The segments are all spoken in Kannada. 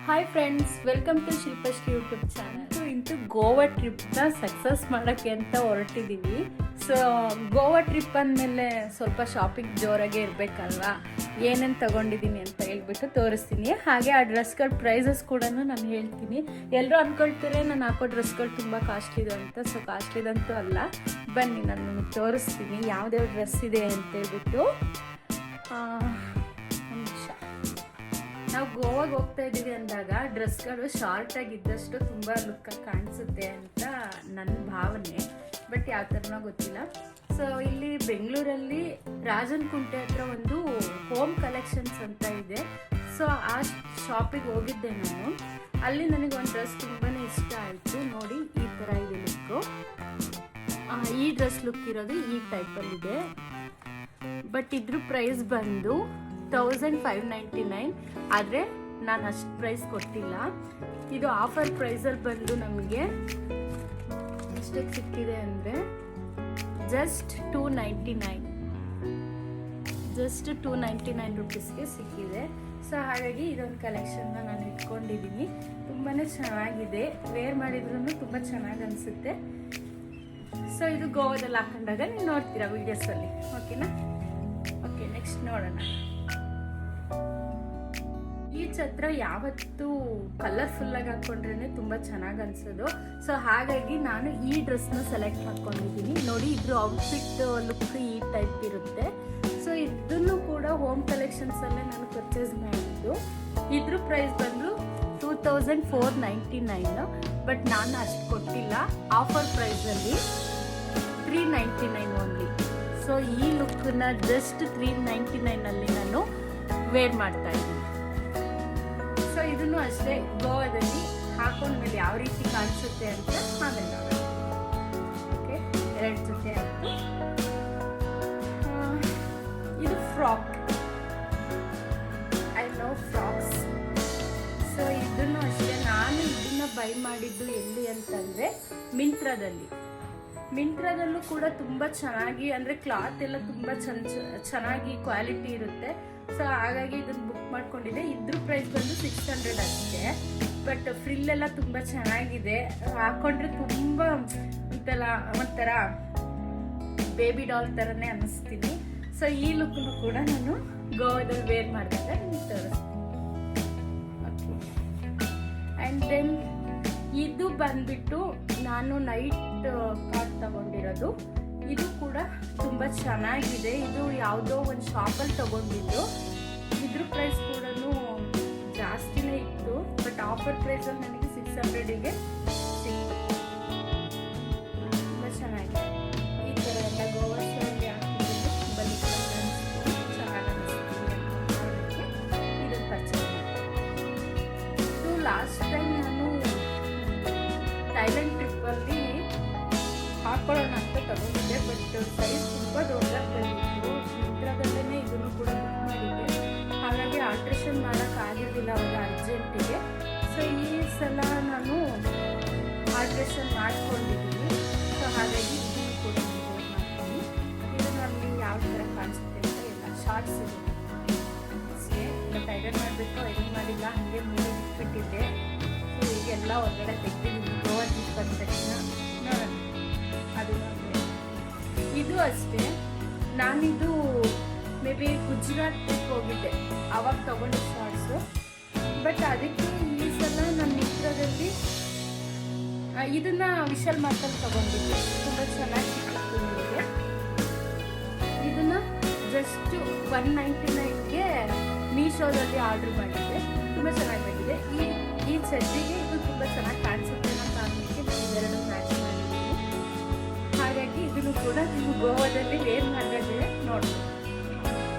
Hi friends, welcome to Shilpashree YouTube channel. ಇಂತೂ ಗೋವಾ ಟ್ರಿಪ್ನ ಸಕ್ಸಸ್ ಮಾಡೋಕ್ಕೆ ಅಂತ ಹೊರಟಿದ್ದೀವಿ. ಸೊ ಗೋವಾ ಟ್ರಿಪ್ ಅಂದಮೇಲೆ ಸ್ವಲ್ಪ ಶಾಪಿಂಗ್ ಜೋರಾಗೆ ಇರಬೇಕಲ್ವಾ. ಏನೇನು ತೊಗೊಂಡಿದ್ದೀನಿ ಅಂತ ಹೇಳ್ಬಿಟ್ಟು ತೋರಿಸ್ತೀನಿ. ಹಾಗೆ ಆ ಡ್ರೆಸ್ಗಳ ಪ್ರೈಸಸ್ ಕೂಡ ನಾನು ಹೇಳ್ತೀನಿ. ಎಲ್ಲರೂ ಅಂದ್ಕೊಳ್ತಾರೆ ನಾನು ಹಾಕೋ ಡ್ರೆಸ್ಗಳು ತುಂಬ ಕಾಸ್ಟ್ಲಿದೆ ಅಂತ. ಸೊ ಕಾಸ್ಟ್ಲಿದಂತೂ ಅಲ್ಲ, ಬನ್ನಿ ನಾನು ನಿಮಗೆ ತೋರಿಸ್ತೀನಿ ಯಾವುದ್ಯಾವ ಡ್ರೆಸ್ ಇದೆ ಅಂತೇಳ್ಬಿಟ್ಟು. ನಾವು ಗೋವಾಗೆ ಹೋಗ್ತಾ ಇದ್ದೀವಿ ಅಂದಾಗ ಡ್ರೆಸ್ಗಳು ಶಾರ್ಟಾಗಿದ್ದಷ್ಟು ತುಂಬ ಲುಕ್ಕಾಗಿ ಕಾಣಿಸುತ್ತೆ ಅಂತ ನನ್ನ ಭಾವನೆ. ಬಟ್ ಯಾವ ಥರನೋ ಗೊತ್ತಿಲ್ಲ. ಸೊ ಇಲ್ಲಿ ಬೆಂಗಳೂರಲ್ಲಿ ರಾಜನಕುಂಟೆ ಹತ್ರ ಒಂದು ಹೋಮ್ ಕಲೆಕ್ಷನ್ಸ್ ಅಂತ ಇದೆ. ಸೊ ಆ ಶಾಪಿಗೆ ಹೋಗಿದ್ದೆ ನಾನು. ಅಲ್ಲಿ ನನಗೆ ಒಂದು ಡ್ರೆಸ್ ತುಂಬಾ ಇಷ್ಟ ಆಯಿತು. ನೋಡಿ, ಈ ಥರ ಇದೆ ಲುಕ್ಕು. ಈ ಡ್ರೆಸ್ ಲುಕ್ ಇರೋದು ಈ ಟೈಪಲ್ಲಿದೆ. ಬಟ್ ಇದ್ರ ಪ್ರೈಸ್ ಬಂದು 1599. ಆದರೆ ನಾನು ಅಷ್ಟು ಪ್ರೈಸ್ ಕೊಟ್ಟಿಲ್ಲ. ಇದು ಆಫರ್ ಪ್ರೈಸಲ್ಲಿ ಬಂದು ನಮಗೆ ಎಷ್ಟಕ್ಕೆ ಸಿಕ್ಕಿದೆ ಅಂದರೆ ಜಸ್ಟ್ 299 ರುಪೀಸ್ಗೆ ಸಿಕ್ಕಿದೆ. ಸೊ ಹಾಗಾಗಿ ಇದೊಂದು ಕಲೆಕ್ಷನ್ನ ನಾನು ಇಟ್ಕೊಂಡಿದ್ದೀನಿ. ತುಂಬಾ ಚೆನ್ನಾಗಿದೆ, ವೇರ್ ಮಾಡಿದ್ರೂ ತುಂಬ ಚೆನ್ನಾಗಿ ಅನಿಸುತ್ತೆ. ಸೊ ಇದು ಗೋವಾದಲ್ಲಿ ಹಾಕೊಂಡಾಗ ನೀವು ನೋಡ್ತೀರಾ ವಿಡಿಯೋಸಲ್ಲಿ. ಓಕೆನಾ? ಓಕೆ, ನೆಕ್ಸ್ಟ್ ನೋಡೋಣ. ಈ ಛತ್ರ ಯಾವತ್ತೂ ಕಲರ್ಫುಲ್ಲಾಗಿ ಹಾಕ್ಕೊಂಡ್ರೆ ತುಂಬ ಚೆನ್ನಾಗಿ ಅನಿಸೋದು. ಸೊ ಹಾಗಾಗಿ ನಾನು ಈ ಡ್ರೆಸ್ನ ಸೆಲೆಕ್ಟ್ ಮಾಡ್ಕೊಂಡಿದ್ದೀನಿ. ನೋಡಿ, ಇದ್ರ ಔಟ್ಫಿಟ್ ಲುಕ್ ಈ ಟೈಪ್ ಇರುತ್ತೆ. ಸೊ ಇದನ್ನು ಕೂಡ ಹೋಮ್ ಕಲೆಕ್ಷನ್ಸಲ್ಲೇ ನಾನು ಪರ್ಚೇಸ್ ಮಾಡಿದ್ದು. ಇದ್ರ ಪ್ರೈಸ್ ಬಂದು 2499. ಬಟ್ ನಾನು ಅಷ್ಟು ಕೊಟ್ಟಿಲ್ಲ, ಆಫರ್ ಪ್ರೈಸಲ್ಲಿ 399 ಓನ್ಲಿ. ಸೊ ಈ ಲುಕ್ಕನ್ನ ಜಸ್ಟ್ 399 ನಾನು ವೇರ್ ಮಾಡ್ತಾ ಇದ್ದೀನಿ. ಸೊ ಇದನ್ನು ಅಷ್ಟೇ ಗೋವಾದಲ್ಲಿ ಹಾಕೊಂಡ್ಮೇಲೆ ಯಾವ ರೀತಿ ಕಾಣಿಸುತ್ತೆ ಅಂತ ಆಮೇಲೆ ನೋಡೋಣ. ಓಕೆ, 2 ಜೊತೆ ಆಯಿತು. ಇದು frock. I love frocks. So ಇದನ್ನು ಅಷ್ಟೇ ನಾನು ಇದನ್ನು ಬೈ ಮಾಡಿದ್ದು ಎಲ್ಲಿ ಅಂತಂದರೆ ಮಿಂತ್ರಾದಲ್ಲೂ ಕೂಡ ತುಂಬ ಚೆನ್ನಾಗಿ, ಅಂದರೆ ಕ್ಲಾತ್ ಎಲ್ಲ ತುಂಬ ಚೆನ್ನಾಗಿ ಕ್ವಾಲಿಟಿ ಇರುತ್ತೆ. ಸೊ ಹಾಗಾಗಿ ಇದನ್ನು ಬುಕ್ ಮಾಡ್ಕೊಂಡಿದ್ದೆ. ಇದ್ರ ಪ್ರೈಸ್ ಬಂದು 600 ಅಷ್ಟೇ. ಬಟ್ ಫ್ರಿಲ್ ಎಲ್ಲ ತುಂಬ ಚೆನ್ನಾಗಿದೆ. ಹಾಕೊಂಡ್ರೆ ತುಂಬ ಒಂಥರ ಬೇಬಿ ಡಾಲ್ ಥರನೇ ಅನ್ನಿಸ್ತೀನಿ. ಸೊ ಈ ಲುಕ್ನು ಕೂಡ ನಾನು ಗೋವಾದಲ್ಲಿ ವೇರ್ ಮಾಡಿದಾಗ ನಿಮಗೆ ತೋರಿಸ್ತೀನಿ. ಓಕೆ, ಆ್ಯಂಡ್ ದೆನ್ ಇದು ಬಂದ್ಬಿಟ್ಟು ನಾನು ನೈಟ್ ಕಾರ್ಡ್ ತಗೊಂಡಿರೋದು. ಇದು ಕೂಡ ತುಂಬ ಚೆನ್ನಾಗಿದೆ. ಇದು ಯಾವುದೋ ಒಂದು ಶಾಪಲ್ಲಿ ತಗೊಂಡಿದ್ದು. ಇದ್ರ ಪ್ರೈಸ್ ಕೂಡ ಜಾಸ್ತಿನೇ ಇತ್ತು. ಬಟ್ ಆಫರ್ ಪ್ರೈಸಲ್ಲಿ ನನಗೆ 600ಗೆ ಸಿಕ್ತು. ತುಂಬ ಚೆನ್ನಾಗಿದೆ. ಈ ಥರ ಎಲ್ಲ ಗೋವಾ ಸ್ಟೈಲ್ ಹಾಕಿದ್ದು ತುಂಬ ಚೆನ್ನಾಗಿ ಅನಿಸ್ತೀನಿ. ಇದನ್ನು ಪರ್ಚೇಸ್ ಮಾಡಿದೆ. ಇದು ಲಾಸ್ಟ್ ಟೈಮ್ ನಾನು ಥೈಲ್ಯಾಂಡ್ ಟ್ರಿಪ್ಪಲ್ಲಿ ಹಾಕೊಳ್ಳೋಣ ಅಂತ ತಗೊಂಡಿದ್ದೆ. ಬಟ್ ಸೈಜ್ ತುಂಬ ದೊಡ್ಡದಾಗಿ ಬಂದಿತ್ತು. ಮಿಂತ್ರಾದಲ್ಲೇ ಇದನ್ನು ಕೂಡ ಬುಕ್ ಮಾಡಿದ್ದೆ. ಹಾಗಾಗಿ ಆಲ್ಟ್ರೇಷನ್ ಮಾಡೋಕ್ಕಾಗಿರಲಿಲ್ಲ ಅವಾಗ ಅರ್ಜೆಂಟಿಗೆ. ಸೊ ಈ ಸಲ ನಾನು ಆಲ್ಟ್ರೇಷನ್ ಮಾಡ್ಕೊಂಡಿದ್ದೀನಿ. ಸೊ ಹಾಗಾಗಿ ಇದನ್ನು ಕೂಡ ಮಾಡ್ತೀನಿ. ಇದು ನನಗೆ ಯಾವ ಥರ ಕಾಣಿಸುತ್ತೆ ಅಂತ ಎಲ್ಲ ಶಾರ್ಟ್ಸ್ ಇದೆ ಅಷ್ಟೇ. ಬಟ್ ಐರನ್ ಮಾಡಬೇಕು, ಐರನ್ ಮಾಡಿಲ್ಲ, ಹಾಗೆ ಮೇಲೆ ಇಟ್ಬಿಟ್ಟಿದ್ದೆ. ಸೊ ಈಗೆಲ್ಲ ಹೊರಗಡೆ ತೆಗೆದಿದ್ದೀನಿ. ಗೋವಾ ಟ್ರಿಪ್ ಬಂದ ತಕ್ಷಣ ನೋಡೋಣ. ಅದು ಇದು ಅಷ್ಟೇ. ನಾನಿದು ಮೇ ಬಿ ಗುಜರಾತ್ ಟ್ರಿಪ್ ಹೋಗಿದ್ದೆ, ಆವಾಗ ತಗೊಂಡು ಶಾರ್ಟ್ಸು. ಬಟ್ ಅದಕ್ಕೆ ಈ ಸಲ ನನ್ನ ಮಿತ್ರದಲ್ಲಿ ಇದನ್ನು ವಿಶಾಲ್ ಮಾರ್ಟಲ್ಲಿ ತಗೊಂಡಿದ್ದೆ. ತುಂಬ ಚೆನ್ನಾಗಿ ಸಿಕ್ಕಿತ್ತು ನನಗೆ. ಇದನ್ನು ಜಸ್ಟ್ 199ಗೆ ಮೀಶೋದಲ್ಲಿ ಆರ್ಡ್ರ್ ಮಾಡಿದ್ದೆ. ತುಂಬ ಚೆನ್ನಾಗಿ ಬಂದಿದೆ. ಈ ಸೆಟ್ಟಿಗೆ ಇದು ತುಂಬ ಚೆನ್ನಾಗಿ ಕಾಣಿಸುತ್ತೆ ಅನ್ನೋ ಕಾರಣಕ್ಕೆ ನಾನು ಇವೆರಡು ಮ್ಯಾಚ್ ಮಾಡಿದ್ದೀನಿ. ಹಾಗಾಗಿ ಇದನ್ನು ಕೂಡ ನೀವು ಗೋವಾದಲ್ಲಿ ವೇರ್ ಮಾಡಿದ್ರೆ ನೋಡ್ಬೋದು.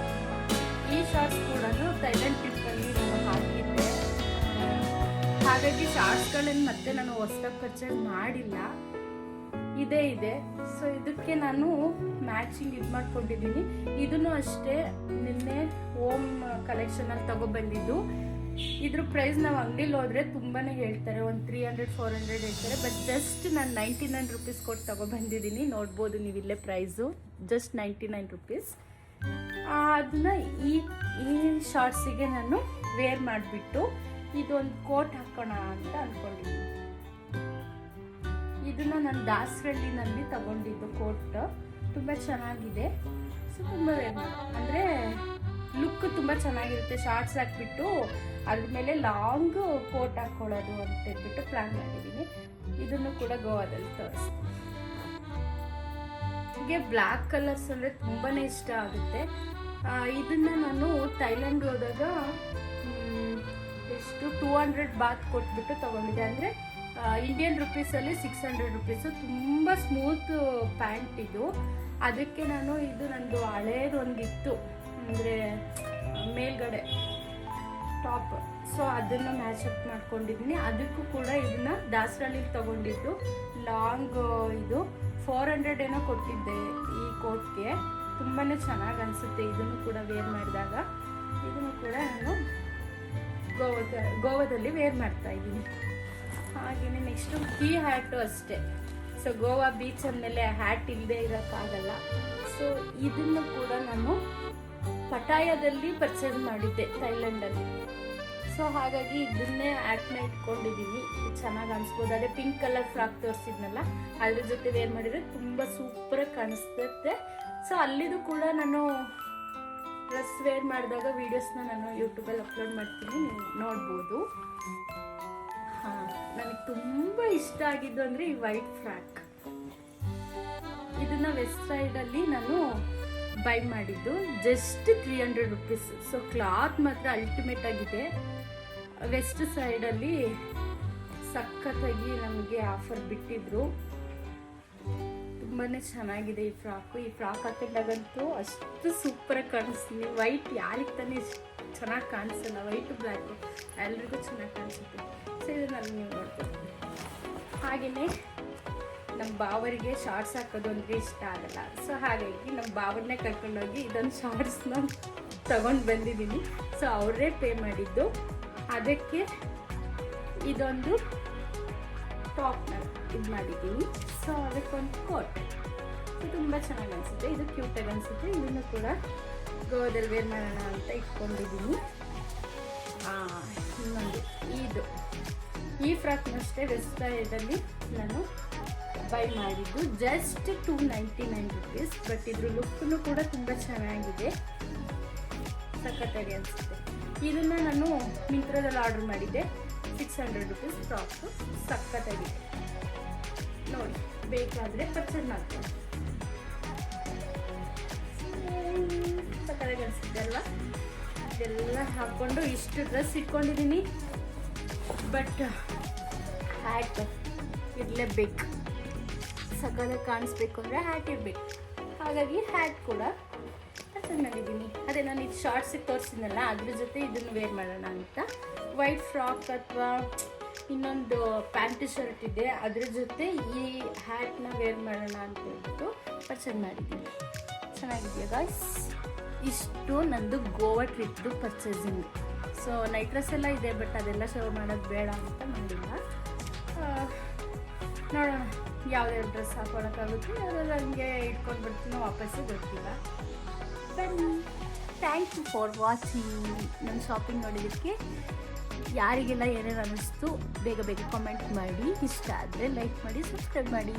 ಈ ಶಾರ್ಟ್ಸ್ ಕೂಡ ಥೈಲ್ಯಾಂಡ್ ಟ್ರಿಪ್ಪಲ್ಲಿ ನಾನು ಹಾಕಿದ್ದೆ. ಹಾಗಾಗಿ ಶಾರ್ಟ್ಸ್ಗಳನ್ನು ಮತ್ತೆ ನಾನು ಹೊಸದಾಗಿ ಪರ್ಚೇಸ್ ಮಾಡಿಲ್ಲ, ಇದೇ ಇದೆ. ಸೊ ಇದಕ್ಕೆ ನಾನು ಮ್ಯಾಚಿಂಗ್ ಇದು ಮಾಡ್ಕೊಂಡಿದ್ದೀನಿ. ಇದನ್ನು ಅಷ್ಟೇ ನಿನ್ನೆ ಹೋಮ್ ಕಲೆಕ್ಷನಲ್ಲಿ ತಗೊಬಂದಿದ್ದು. ಇದ್ರ ಪ್ರೈಸ್ ನಾವು ಅಂಗಡಿಲಿ ಹೋದರೆ ತುಂಬಾ ಹೇಳ್ತಾರೆ, ಒಂದು 300-400 ಹೇಳ್ತಾರೆ. ಬಟ್ ಜಸ್ಟ್ ನಾನು 99 ರುಪೀಸ್ ಕೊಟ್ಟು ತಗೊಬಂದಿದ್ದೀನಿ. ನೋಡ್ಬೋದು ನೀವಿಲ್ಲೇ ಪ್ರೈಸು, ಜಸ್ಟ್ 99 ರುಪೀಸ್. ಅದನ್ನ ಈ ಶಾರ್ಟ್ಸಿಗೆ ನಾನು ವೇರ್ ಮಾಡಿಬಿಟ್ಟು ಇದೊಂದು ಕೋಟ್ ಹಾಕೋಣ ಅಂತ ಅಂದ್ಕೊಂಡಿದ್ದೀನಿ. ಇದನ್ನ ನಾನು ದಾಸರಳ್ಳಿನಲ್ಲಿ ತಗೊಂಡಿದ್ದು ಕೋಟ್, ತುಂಬ ಚೆನ್ನಾಗಿದೆ. ಸೊ ತುಂಬ ಅಂದರೆ ಲುಕ್ ತುಂಬ ಚೆನ್ನಾಗಿರುತ್ತೆ. ಶಾರ್ಟ್ಸ್ ಹಾಕ್ಬಿಟ್ಟು ಅದ್ರ ಮೇಲೆ ಲಾಂಗ್ ಕೋಟ್ ಹಾಕ್ಕೊಳ್ಳೋದು ಅಂತ ಹೇಳ್ಬಿಟ್ಟು ಪ್ಲ್ಯಾನ್ ಮಾಡಿದ್ದೀನಿ. ಇದನ್ನು ಕೂಡ ಗೋವಾದಲ್ಲಿ ತೋರಿಸ್ತೀನಿ. ಹೀಗೆ ಬ್ಲ್ಯಾಕ್ ಕಲರ್ಸ್ ಅಂದರೆ ತುಂಬಾ ಇಷ್ಟ ಆಗುತ್ತೆ. ಇದನ್ನು ನಾನು ಥೈಲ್ಯಾಂಡ್ ಹೋದಾಗ ಎಷ್ಟು 200 ಬಾತ್ ಕೊಟ್ಬಿಟ್ಟು ತೊಗೊಂಡಿದ್ದೆ. ಅಂದರೆ ಇಂಡಿಯನ್ ರುಪೀಸಲ್ಲಿ 600 ರುಪೀಸು. ತುಂಬ ಸ್ಮೂತ್ ಪ್ಯಾಂಟ್ ಇದು. ಅದಕ್ಕೆ ನಾನು ಇದು ನಂದು ಹಳೇದೊಂದಿತ್ತು, ಅಂದರೆ ಮೇಲ್ಗಡೆ ಟಾಪ್, ಸೊ ಅದನ್ನು ಮ್ಯಾಚಪ್ ಮಾಡ್ಕೊಂಡಿದ್ದೀನಿ. ಅದಕ್ಕೂ ಕೂಡ ಇದನ್ನ ದಾಸರಳ್ಳಿ ತಗೊಂಡಿದ್ದು. ಲಾಂಗ್ ಇದು 400 ಏನೋ ಕೊಟ್ಟಿದ್ದೆ ಈ ಕೋಟ್ಗೆ. ತುಂಬಾ ಚೆನ್ನಾಗಿ ಅನಿಸುತ್ತೆ ಇದನ್ನು ಕೂಡ ವೇರ್ ಮಾಡಿದಾಗ. ಇದನ್ನು ಕೂಡ ನಾನು ಗೋವಾದಲ್ಲಿ ವೇರ್ ಮಾಡ್ತಾ ಇದ್ದೀನಿ. ಹಾಗೆಯೇ ನೆಕ್ಸ್ಟು ಈ ಹ್ಯಾಟು ಅಷ್ಟೇ. ಸೊ ಗೋವಾ ಬೀಚ್ ಅಂದಮೇಲೆ ಹ್ಯಾಟ್ ಇಲ್ಲದೆ ಇರೋಕ್ಕಾಗಲ್ಲ. ಸೊ ಇದನ್ನು ಕೂಡ ನಾನು ಪಟಾಯದಲ್ಲಿ ಪರ್ಚೇಸ್ ಮಾಡಿದ್ದೆ ಥೈಲ್ಯಾಂಡಲ್ಲಿ. ಸೊ ಹಾಗಾಗಿ ಇದನ್ನೇ ಹ್ಯಾಟ್ನ ಇಟ್ಕೊಂಡಿದ್ದೀನಿ. ಚೆನ್ನಾಗಿ ಅನಿಸ್ಬೋದು. ಅದೇ ಪಿಂಕ್ ಕಲರ್ ಫ್ರಾಕ್ ತೋರಿಸಿದ್ನಲ್ಲ, ಅದ್ರ ಜೊತೆ ವೇರ್ ಮಾಡಿದರೆ ತುಂಬ ಸೂಪರಾಗಿ ಕಾಣಿಸುತ್ತೆ. ಸೊ ಅಲ್ಲಿದು ಕೂಡ ನಾನು ಡ್ರೆಸ್ ವೇರ್ ಮಾಡಿದಾಗ ವೀಡಿಯೋಸ್ನ ನಾನು ಯೂಟ್ಯೂಬಲ್ಲಿ ಅಪ್ಲೋಡ್ ಮಾಡ್ತೀನಿ, ನೀವು ನೋಡ್ಬೋದು. ಹಾಂ, ನನಗೆ ತುಂಬ ಇಷ್ಟ ಆಗಿದ್ದು ಅಂದರೆ ಈ ವೈಟ್ ಫ್ರಾಕ್. ಇದನ್ನು ವೆಸ್ಟ್ ಸೈಡಲ್ಲಿ ನಾನು ಬೈ ಮಾಡಿದ್ದು, ಜಸ್ಟ್ 300 ರುಪೀಸ್. ಸೊ ಕ್ಲಾತ್ ಮಾತ್ರ ಅಲ್ಟಿಮೇಟ್ ಆಗಿದೆ. ವೆಸ್ಟ್ ಸೈಡಲ್ಲಿ ಸಖತ್ತಾಗಿ ನಮಗೆ ಆಫರ್ ಬಿಟ್ಟಿದ್ರು. ತುಂಬಾ ಚೆನ್ನಾಗಿದೆ ಈ ಫ್ರಾಕು. ಈ ಫ್ರಾಕ್ ಹಾಕೊಂಡಾಗಂತೂ ಅಷ್ಟು ಸೂಪರಾಗಿ ಕಾಣಿಸ್ತೀನಿ. ವೈಟ್ ಯಾರಿಗೆ ತಾನೇ ಚೆನ್ನಾಗಿ ಕಾಣಿಸಲ್ಲ, ವೈಟು ಬ್ಲ್ಯಾಕು ಎಲ್ರಿಗೂ ಚೆನ್ನಾಗಿ ಕಾಣಿಸುತ್ತೆ. ಸೊ ಇದನ್ನಲ್ಲಿ ನೀವು ನೋಡ್ಬೋದು. ಹಾಗೆಯೇ ನಮ್ಮ ಬಾವರಿಗೆ ಶಾರ್ಟ್ಸ್ ಹಾಕೋದು ಅಂದರೆ ಇಷ್ಟ ಆಗಲ್ಲ. ಸೊ ಹಾಗಾಗಿ ನಮ್ಮ ಬಾವನ್ನೇ ಕರ್ಕೊಂಡೋಗಿ ಇದೊಂದು ಶಾರ್ಟ್ಸ್ನ ತಗೊಂಡು ಬಂದಿದ್ದೀನಿ. ಸೊ ಅವರೇ ಪೇ ಮಾಡಿದ್ದು. ಅದಕ್ಕೆ ಇದೊಂದು ಟಾಪ್ನ ಇದು ಮಾಡಿದ್ದೀನಿ. ಸೊ ಅದಕ್ಕೊಂದು ಕೋಟ್ ತುಂಬ ಚೆನ್ನಾಗಿ ಅನಿಸುತ್ತೆ. ಇದು ಕ್ಯೂಟಾಗಿ ಅನಿಸುತ್ತೆ. ಇದನ್ನು ಕೂಡ ಗೋವಾದಲ್ಲಿ ವೇರ್ ಮಾಡೋಣ ಅಂತ ಇಟ್ಕೊಂಡಿದ್ದೀನಿ. ಇನ್ನೊಂದು ಇದು ಈ ಫ್ರಾಕ್ನಷ್ಟೇ ವೆಸ್ಟ್ ಸೈಡಲ್ಲಿ ನಾನು ಬೈ ಮಾಡಿದ್ದು, ಜಸ್ಟ್ 299 ರುಪೀಸ್. ಬಟ್ ಇದ್ರ ಲುಕ್ನು ಕೂಡ ತುಂಬ ಚೆನ್ನಾಗಿದೆ, ಸಖತ್ತಾಗಿ ಅನಿಸುತ್ತೆ. ಇದನ್ನು ನಾನು ಮಿಂತ್ರದಲ್ಲಿ ಆರ್ಡರ್ ಮಾಡಿದ್ದೆ, 600 ರುಪೀಸ್ ಫ್ರಾಕು. ಸಖತ್ತಾಗಿದೆ ನೋಡಿ, ಬೇಕಾದರೆ ಪರ್ಚೇಸ್ ಮಾಡ್ತೀನಿ. ಸಖತ್ತಾಗಿ ಅನಿಸುತ್ತೆ ಅಲ್ವಾ? ಇದೆಲ್ಲ ಹಾಕ್ಕೊಂಡು ಇಷ್ಟು ಡ್ರೆಸ್ ಇಟ್ಕೊಂಡಿದ್ದೀನಿ. ಬಟ್ ಹ್ಯಾಟ್ ಇರಲೇಬೇಕು, ಸಖತ್ತಾಗಿ ಕಾಣಿಸ್ಬೇಕು ಅಂದರೆ ಹ್ಯಾಟ್ ಇರಬೇಕು. ಹಾಗಾಗಿ ಹ್ಯಾಟ್ ಕೂಡ ಪರ್ಚೇಸ್ ಮಾಡಿದ್ದೀನಿ. ಅದೇ ನಾನು ಇದು ಶಾರ್ಟ್ಸಿಗೆ ತೋರಿಸಿದ್ನಲ್ಲ, ಅದ್ರ ಜೊತೆ ಇದನ್ನು ವೇರ್ ಮಾಡೋಣ ಅಂತ. ವೈಟ್ ಫ್ರಾಕ್ ಅಥವಾ ಇನ್ನೊಂದು ಪ್ಯಾಂಟ್ ಶರ್ಟ್ ಇದೆ, ಅದ್ರ ಜೊತೆ ಈ ಹ್ಯಾಟ್ನ ವೇರ್ ಮಾಡೋಣ ಅಂತ ಹೇಳ್ಬಿಟ್ಟು ಪರ್ಚೇಸ್ ಮಾಡಿದ್ದೀನಿ. ಚೆನ್ನಾಗಿದೆಯಾ ಗಾಯ್ಸ್? ಇಷ್ಟು ನಂದು ಗೋವಾ ಟ್ರಿಪ್ದು ಪರ್ಚೇಸಿಂಗ್. ಸೊ ನೈಟ್ ಡ್ರೆಸ್ ಎಲ್ಲ ಇದೆ, ಬಟ್ ಅದೆಲ್ಲ ಶೋ ಮಾಡೋದು ಬೇಡ ಅಂತ ಮಾಡಿಲ್ಲ. ನೋಡೋಣ ಯಾವ್ಯಾವ ಡ್ರೆಸ್ ಹಾಕೊಳ್ಳೋಕ್ಕಾಗುತ್ತೆ, ಯಾವ್ದಾದ್ರು ಹಂಗೆ ಇಟ್ಕೊಂಡು ಬರ್ತೀನೋ ವಾಪಸ್ಸು ಗೊತ್ತಿಲ್ಲ. ಬನ್ನಿ. Thank you for watching. ನನ್ನ ಶಾಪಿಂಗ್ ನೋಡಿದ್ದಕ್ಕೆ. ಯಾರಿಗೆಲ್ಲ ಏನೇನು ಅನ್ನಿಸ್ತು ಬೇಗ ಬೇಗ ಕಾಮೆಂಟ್ ಮಾಡಿ. ಇಷ್ಟ ಆದರೆ ಲೈಕ್ ಮಾಡಿ, ಸಬ್ಸ್ಕ್ರೈಬ್ ಮಾಡಿ.